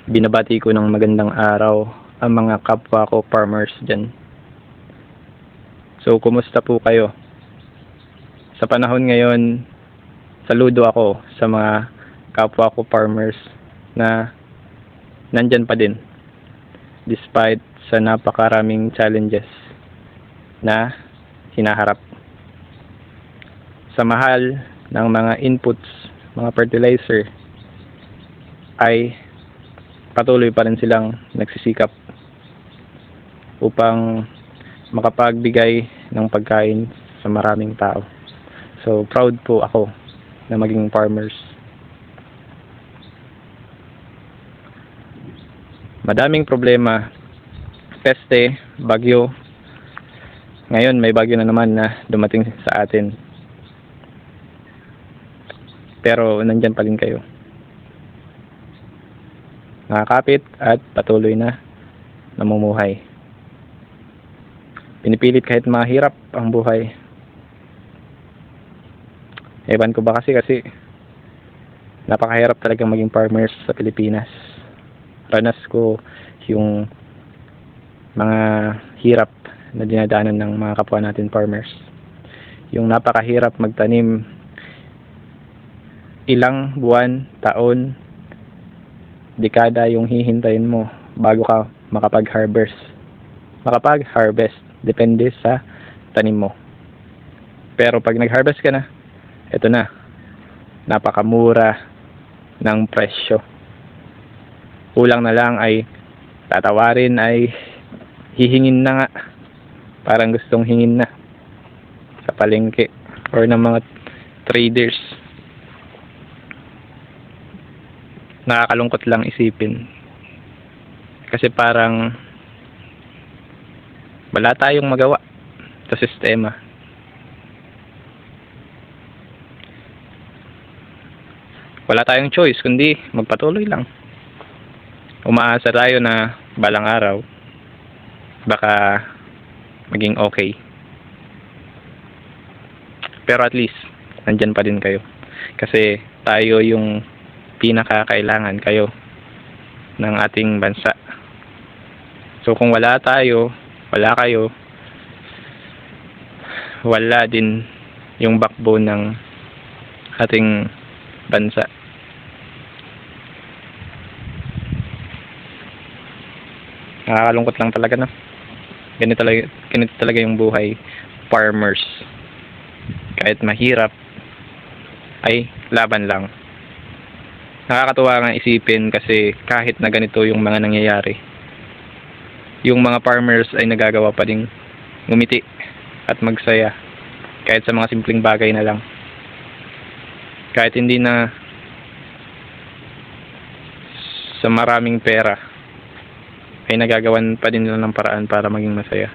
Binabati ko ng magandang araw ang mga kapwa ko farmers dyan. So, kumusta po kayo? Sa panahon ngayon, saludo ako sa mga kapwa ko farmers na nandyan pa din despite sa napakaraming challenges na hinaharap. Sa mahal ng mga inputs, mga fertilizer, ay patuloy pa rin silang nagsisikap upang makapagbigay ng pagkain sa maraming tao. So, proud po ako na maging farmers. Madaming problema, peste, bagyo. Ngayon may bagyo na naman na dumating sa atin. Pero nandyan pa rin kayo. Nakakapit at patuloy na namumuhay. Pinipilit kahit mahirap ang buhay. Ewan ko ba kasi napakahirap talaga maging farmers sa Pilipinas. Ranas ko yung mga hirap na dinadaanan ng mga kapwa natin farmers. Yung napakahirap magtanim, ilang buwan, taon, dekada yung hihintayin mo bago ka makapag-harvest. Depende sa tanim mo. Pero pag nag-harvest ka na, eto na, napakamura ng presyo. Kulang na lang ay tatawarin, ay hihingin na nga. Parang gustong hingin na sa palengke or ng mga traders. Nakakalungkot lang isipin. Kasi parang wala tayong magawa sa sistema. Wala tayong choice kundi magpatuloy lang. Umaasa tayo na balang araw baka maging okay. Pero at least nandyan pa din kayo. Kasi tayo yung pinakakailangan kayo ng ating bansa. So kung wala tayo, wala kayo, wala din yung backbone ng ating bansa. Nakakalungkot lang talaga, no? Ganito talaga yung buhay farmers. Kahit mahirap ay laban lang. Nakakatuwa nga isipin kasi kahit na ganito yung mga nangyayari, yung mga farmers ay nagagawa pa rin ngumiti at magsaya kahit sa mga simpleng bagay na lang. Kahit hindi na sa maraming pera, ay nagagawan pa din nila ng paraan para maging masaya.